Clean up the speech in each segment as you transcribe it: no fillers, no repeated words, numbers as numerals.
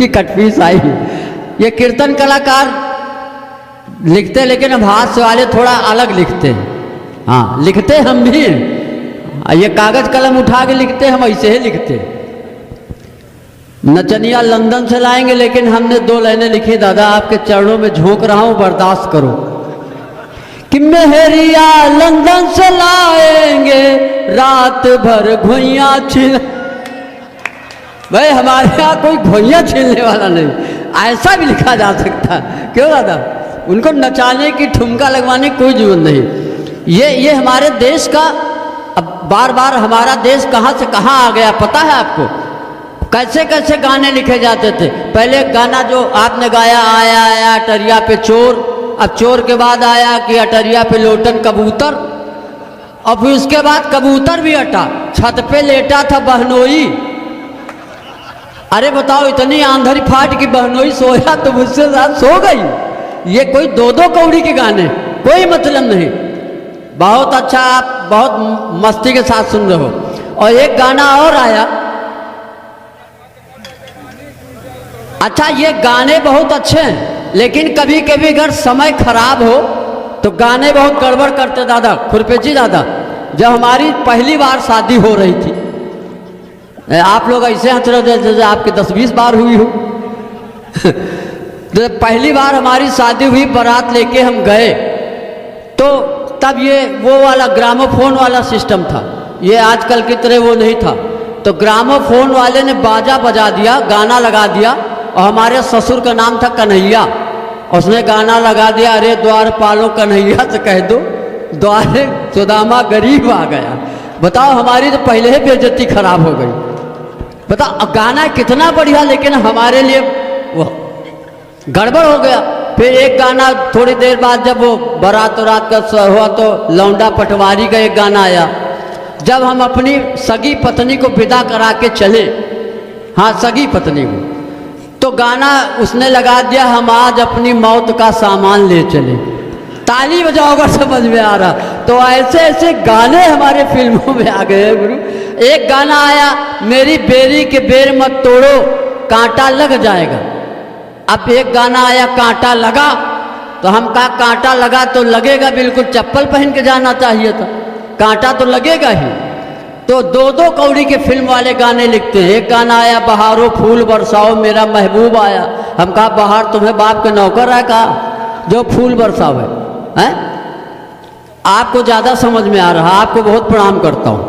उसकी कटपीस आई। ये कीर्तन कलाकार लिखते, लेकिन अब हास्य वाले थोड़ा अलग लिखते हैं। हाँ, लिखते हम भी, ये कागज कलम उठा के लिखते, हम ऐसे ही लिखते। नचनिया लंदन से लाएंगे, लेकिन हमने 2 लाइनें लिखी, दादा आपके चरणों में झोंक रहा हूं, बर्दाश्त करो। कि मेहरिया लंदन से लाएंगे, रात भर घुइयां छीन। भाई हमारे यहाँ कोई घुइयां छीनने वाला नहीं, ऐसा भी लिखा जा सकता। क्यों दादा? उनको नचाने की, ठुमका लगवाने की कोई जरूरत नहीं। ये हमारे देश का, अब बार बार हमारा देश कहाँ से कहाँ आ गया पता है आपको? कैसे कैसे गाने लिखे जाते थे। पहले गाना जो आपने गाया, आया आया अटरिया पे चोर, अब चोर के बाद आया कि अटरिया पे लोटन कबूतर, और फिर उसके बाद कबूतर भी हटा, छत पे लेटा था बहनोई। अरे बताओ, इतनी आंधरी फाट की बहनोई सोया तो मुझसे साथ सो गई। ये कोई 2-2 कौड़ी के गाने, कोई मतलब नहीं। बहुत अच्छा, आप बहुत मस्ती के साथ सुन रहे हो। और एक गाना और आया, अच्छा ये गाने बहुत अच्छे हैं, लेकिन कभी कभी अगर समय खराब हो तो गाने बहुत गड़बड़ करते। दादा खुरपेची दादा, जब हमारी पहली बार शादी हो रही थी, आप लोग ऐसे हंस रहे थे जैसे आपकी 10-20 बार हुई हो। जब पहली बार हमारी शादी हुई, बारात लेके हम गए, तो तब ये वो वाला ग्रामोफोन वाला सिस्टम था, ये आजकल की तरह वो नहीं था। तो ग्रामोफोन वाले ने बाजा बजा दिया, गाना लगा दिया, और हमारे ससुर का नाम था कन्हैया, उसने गाना लगा दिया, अरे द्वार पालो कन्हैया से कह दो, द्वारे सुदामा गरीब आ गया। बताओ, हमारी तो पहले ही बेइज्जती खराब हो गई। बताओ, गाना कितना बढ़िया, लेकिन हमारे लिए वो गड़बड़ हो गया। फिर एक गाना थोड़ी देर बाद, जब वो बारात का हुआ, तो लौंडा पटवारी का एक गाना आया। जब हम अपनी सगी पत्नी को विदा करा के चले, हाँ सगी पत्नी को, तो गाना उसने लगा दिया, हम आज अपनी मौत का सामान ले चले। ताली बजाओ अगर समझ में आ रहा। तो ऐसे ऐसे गाने हमारे फिल्मों में आ गए गुरु। एक गाना आया, मेरी बेरी के बेर मत तोड़ो, कांटा लग जाएगा। अब एक गाना आया, कांटा लगा, तो हम कहा कांटा लगा तो लगेगा, बिल्कुल चप्पल पहन के जाना चाहिए था, कांटा तो लगेगा ही। तो 2-2 कौड़ी के फिल्म वाले गाने लिखते हैं। एक गाना आया, बहारो फूल बरसाओ मेरा महबूब आया, हम कहा बहार तुम्हें बाप के नौकर है कहा जो फूल बरसाओ है? आपको ज़्यादा समझ में आ रहा, आपको बहुत प्रणाम करता हूँ।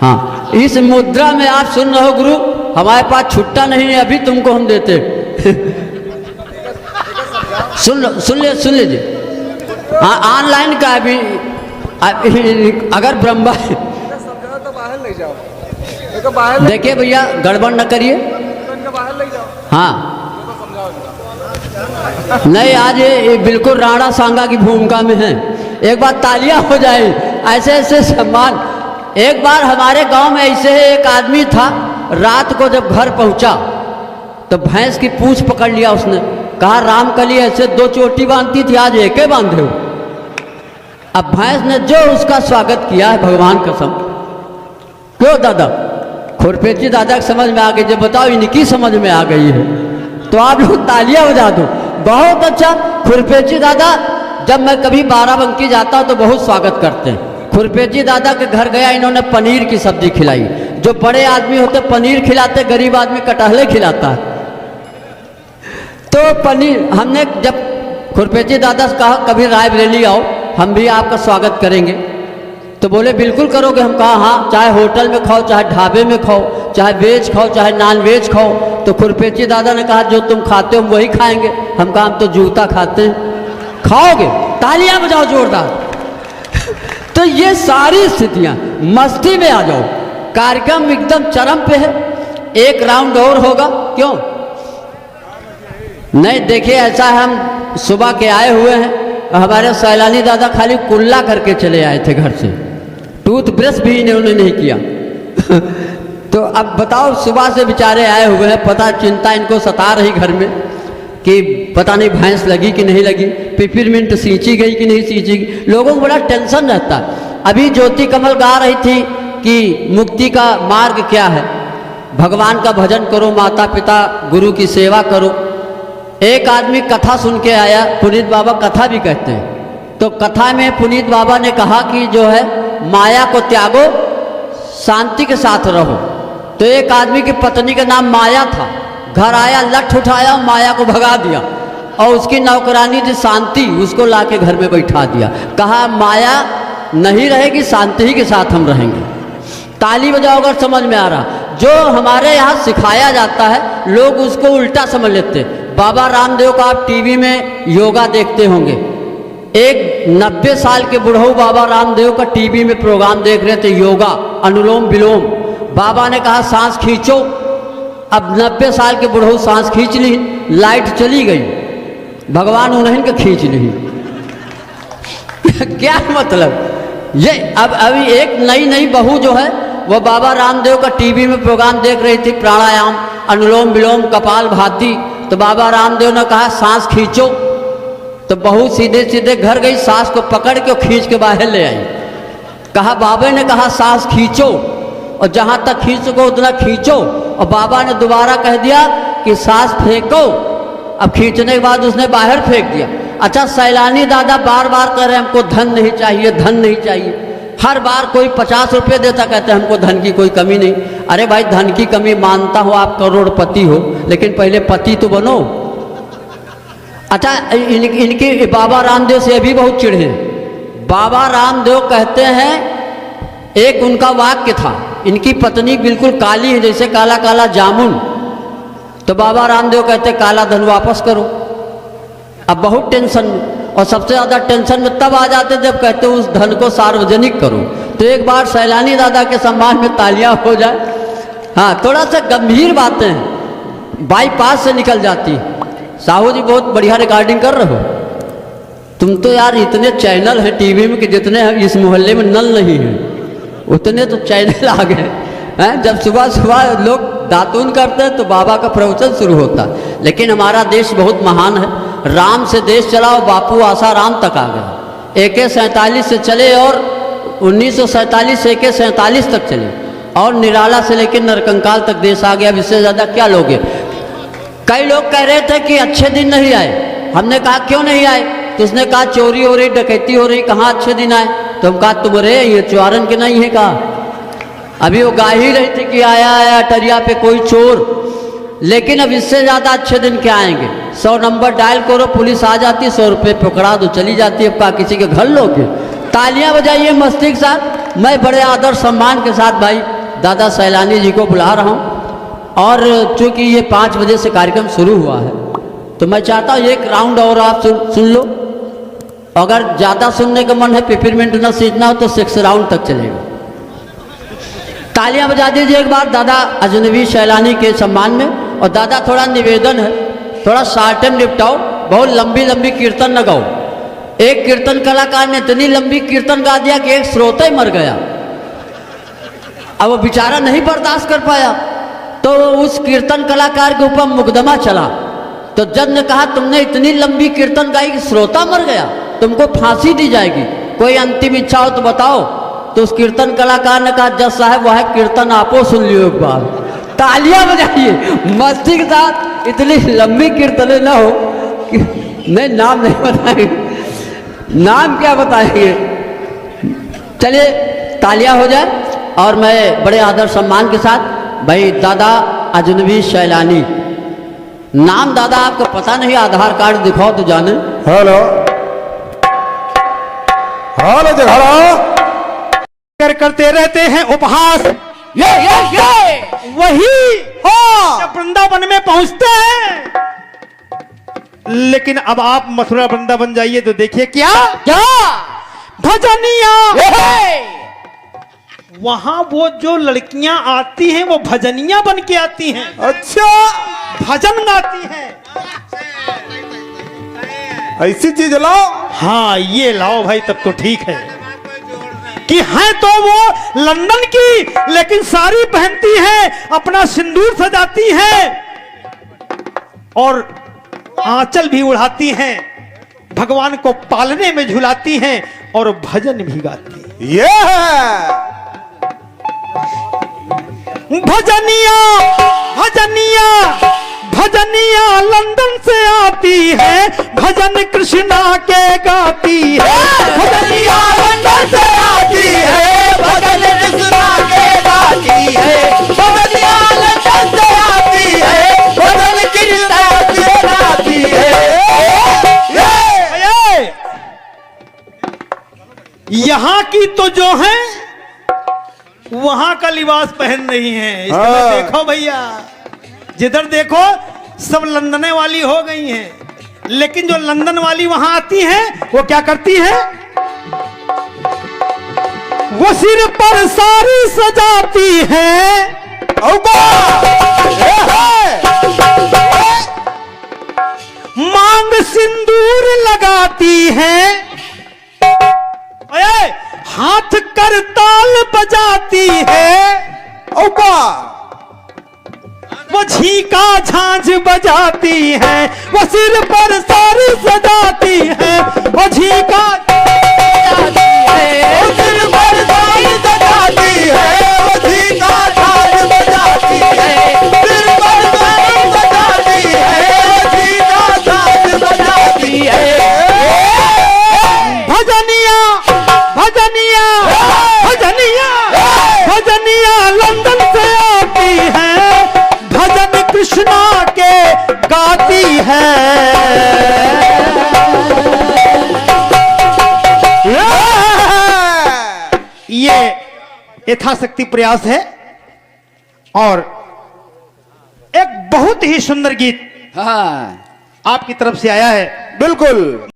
हाँ, इस मुद्रा में आप सुन रहे हो गुरु, हमारे पास छुट्टा नहीं है, अभी तुमको हम देते। सुन लीजिए। हाँ, ऑनलाइन का अभी अगर ब्रह्मा देखिए भैया, गड़बड़ न करिए। हाँ नहीं, आज ये बिल्कुल राणा सांगा की भूमिका में है। एक बार तालियां हो जाए, ऐसे ऐसे सम्मान। एक बार हमारे गांव में ऐसे एक आदमी था, रात को जब घर पहुंचा तो भैंस की पूंछ पकड़ लिया उसने, कहा रामकली ऐसे 2 चोटी बांधती थी, आज एक ही बांधे हो। अब भैंस ने जो उसका स्वागत किया है, भगवान कसम। क्यों दादा? खुरपेची दादा की समझ में आ गई। जब बताओ इनकी समझ में आ गई है तो आप लोग तालियां बजा दो। बहुत अच्छा। खुरपेची दादा, जब मैं कभी बाराबंकी जाता हूँ तो बहुत स्वागत करते हैं। खुरपेची दादा के घर गया, इन्होंने पनीर की सब्जी खिलाई। जो बड़े आदमी होते पनीर खिलाते, गरीब आदमी कटहले खिलाता है। तो पनीर हमने जब खुरपेची दादा से कहा कभी रायबरेली आओ, हम भी आपका स्वागत करेंगे, तो बोले बिल्कुल करोगे। हम कहा हाँ, चाहे होटल में खाओ, चाहे ढाबे में खाओ, चाहे वेज खाओ, चाहे नॉन वेज खाओ। तो खुरपेची दादा ने कहा जो तुम खाते हो हम वही खाएंगे। हम कहा हम तो जूता खाते हैं। खाओगे? तालियां बजाओ जोरदार। तो ये सारी स्थितियां, मस्ती में आ जाओ। कार्यक्रम एकदम चरम पे है। एक राउंड और होगा। क्यों नहीं? देखिए ऐसा है, हम सुबह के आए हुए हैं, हमारे सैलानी दादा खाली कुल्ला करके चले आए थे घर से, टूथब्रश भी इन्होंने नहीं किया। तो अब बताओ, सुबह से बेचारे आए हुए हैं, पता चिंता इनको सता रही घर में कि पता नहीं भैंस लगी कि नहीं लगी, पिपरमिंट सींची गई कि नहीं सींची गई। लोगों को बड़ा टेंशन रहता है। अभी ज्योति कमल गा रही थी कि मुक्ति का मार्ग क्या है, भगवान का भजन करो, माता पिता गुरु की सेवा करो। एक आदमी कथा सुन के आया, पुनीत बाबा कथा भी कहते हैं, तो कथा में पुनीत बाबा ने कहा कि जो है माया को त्यागो, शांति के साथ रहो। तो एक आदमी की पत्नी का नाम माया था, घर आया, लठ उठाया, माया को भगा दिया, और उसकी नौकरानी थी शांति, उसको लाके घर में बैठा दिया। कहा माया नहीं रहेगी, शांति ही के साथ हम रहेंगे। ताली बजाओ अगर समझ में आ रहा। जो हमारे यहाँ सिखाया जाता है लोग उसको उल्टा समझ लेते। बाबा रामदेव का आप टीवी में योगा देखते होंगे, एक 90 साल के बुढ़ऊ बाबा रामदेव का टीवी में प्रोग्राम देख रहे थे, योगा, अनुलोम विलोम। बाबा ने कहा सांस खींचो, अब 90 साल के बुढ़ऊ सांस खींच ली, लाइट चली गई, भगवान उन्हें के खींच ली। क्या मतलब ये? अब अभी एक नई बहू जो है वो बाबा रामदेव का टीवी में प्रोग्राम देख रही थी, प्राणायाम, अनुलोम विलोम, कपाल भाती। तो बाबा रामदेव ने कहा सांस खींचो, तो बहू सीधे सीधे घर गई, सांस को पकड़ के खींच के बाहर ले आई। कहा बाबा ने कहा सांस खींचो, और जहां तक खींच सको उतना खींचो, और बाबा ने दोबारा कह दिया कि सांस फेंको। अब खींचने के बाद उसने बाहर फेंक दिया। अच्छा, सैलानी दादा बार बार कह रहे हैं हमको धन नहीं चाहिए, धन नहीं चाहिए। हर बार कोई 50 रुपये देता, कहते हैं हमको धन की कोई कमी नहीं। अरे भाई, धन की कमी मानता हो, आप करोड़पति हो, लेकिन पहले पति तो बनो। अच्छा, इनके बाबा रामदेव से अभी बहुत चिढ़े। बाबा रामदेव कहते हैं, एक उनका वाक्य था, इनकी पत्नी बिल्कुल काली है, जैसे काला काला जामुन। तो बाबा रामदेव कहते काला धन वापस करो। अब बहुत टेंशन में, और सबसे ज़्यादा टेंशन में तब आ जाते जब कहते उस धन को सार्वजनिक करो। तो एक बार सैलानी दादा के सम्मान में तालियां हो जाए। हाँ, थोड़ा सा गंभीर बातें हैं, बाईपास से निकल जाती। साहू जी बहुत बढ़िया रिकॉर्डिंग कर रहे हो तुम तो यार। इतने चैनल हैं टीवी में कि जितने इस मोहल्ले में नल नहीं है उतने तो चैनल आ गए हैं। जब सुबह सुबह लोग दातून करते हैं तो बाबा का प्रवचन शुरू होता है। लेकिन हमारा देश बहुत महान है, राम से देश चला और बापू आसाराम तक आ गया। AK-47 से चले और 1947 से AK-47 तक चले, और निराला से लेकर नरकंकाल तक देश आ गया। इससे ज़्यादा क्या लोगे? कई लोग कह रहे थे कि अच्छे दिन नहीं आए। हमने कहा क्यों नहीं आए? तो उसने कहा चोरी हो रही, डकैती हो रही, कहाँ अच्छे दिन आए? तो हम कहा तुम रे ये चौरन के नहीं है कहा। अभी वो गा ही रही थी कि आया आया अटरिया पे कोई चोर। लेकिन अब इससे ज़्यादा अच्छे दिन क्या आएंगे? 100 नंबर डायल करो, पुलिस आ जाती है, 100 रुपये पकड़ा दो, चली जाती है। अब किसी के घर लोगे? तालियां बजाइए मस्ती के साथ। मैं बड़े आदर सम्मान के साथ भाई दादा सैलानी जी को बुला रहा हूँ, और चूँकि ये 5 बजे से कार्यक्रम शुरू हुआ है तो मैं चाहता हूँ एक राउंड और आप सुन लो। अगर ज़्यादा सुनने का मन है, पेपरमेंट न सीखना हो तो 6 राउंड तक चलेगा। तालियां बजा दीजिए एक बार दादा अजनबी सैलानी के सम्मान में। और दादा थोड़ा निवेदन है, थोड़ा शॉर्ट टाइम निपटाओ, बहुत लंबी लंबी कीर्तन न गाओ। एक कीर्तन कलाकार ने इतनी लंबी कीर्तन गा दिया कि एक श्रोता ही मर गया। अब वो बेचारा नहीं बर्दाश्त कर पाया, तो उस कीर्तन कलाकार के ऊपर मुकदमा चला। तो जज ने कहा तुमने इतनी लंबी कीर्तन गाई कि श्रोता मर गया, तुमको फांसी दी जाएगी, कोई अंतिम इच्छा हो तो बताओ। तो उस कीर्तन कलाकार ने कहा जज साहब वह कीर्तन आपो सुन लियो एक बार। तालियां बजाइए मस्ती के साथ। इतनी लंबी कीर्तन ना हो कि नहीं, नाम नहीं बताएंगे, नाम क्या बताएंगे। चलिए तालियां हो जाए। और मैं बड़े आदर सम्मान के साथ भाई दादा अजनबी सैलानी, नाम दादा आपको पता नहीं, आधार कार्ड दिखाओ तो जाने। हेलो हेलो जघड़ा करते रहते हैं उपहास। ये वही जब वृंदावन में पहुंचते हैं। लेकिन अब आप मथुरा वृंदावन जाइए तो देखिए क्या क्या भजनिया। वहां वो जो लड़कियां आती हैं वो भजनिया बन के आती हैं। अच्छा, भजन गाती हैं। ऐसी चीज लाओ। हाँ ये लाओ भाई, तब तो ठीक है कि है तो वो लंदन की, लेकिन साड़ी पहनती है, अपना सिंदूर सजाती है और आंचल भी उड़ाती हैं, भगवान को पालने में झुलाती हैं और भजन भी गाती हैं। ये भजनिया भजनिया भजनिया लंदन से आती है, भजन कृष्णा के गाती है। भजनिया लंदन से आती है, भजन कृष्णा के गाती है। भजनिया लंदन से आती है, भजन कृष्णा के गाती है। यहाँ की तो जो है वहां का लिबास पहन रही हैं। इस तरह हाँ। देखो भैया, जिधर देखो सब लंदने वाली हो गई हैं, लेकिन जो लंदन वाली वहां आती हैं वो क्या करती है? वो सिर पर साड़ी सजाती है, मांग सिंदूर लगाती है, हाथ करताल बजाती है, वो झीका झांझ बजाती है, वो सिर पर साड़ी सजाती है, वो झीका सिर पर साड़ी सजाती है, वो झीका झांझ बजाती है। सिर पर साड़ी सजाती है, वो झीका झांझ बजाती है। भजनिया भजनिया भजनिया भजनिया लंदन से आती है, भजन कृष्णा के गाती है। ये यथाशक्ति प्रयास है और एक बहुत ही सुंदर गीत हाँ आपकी तरफ से आया है। बिल्कुल।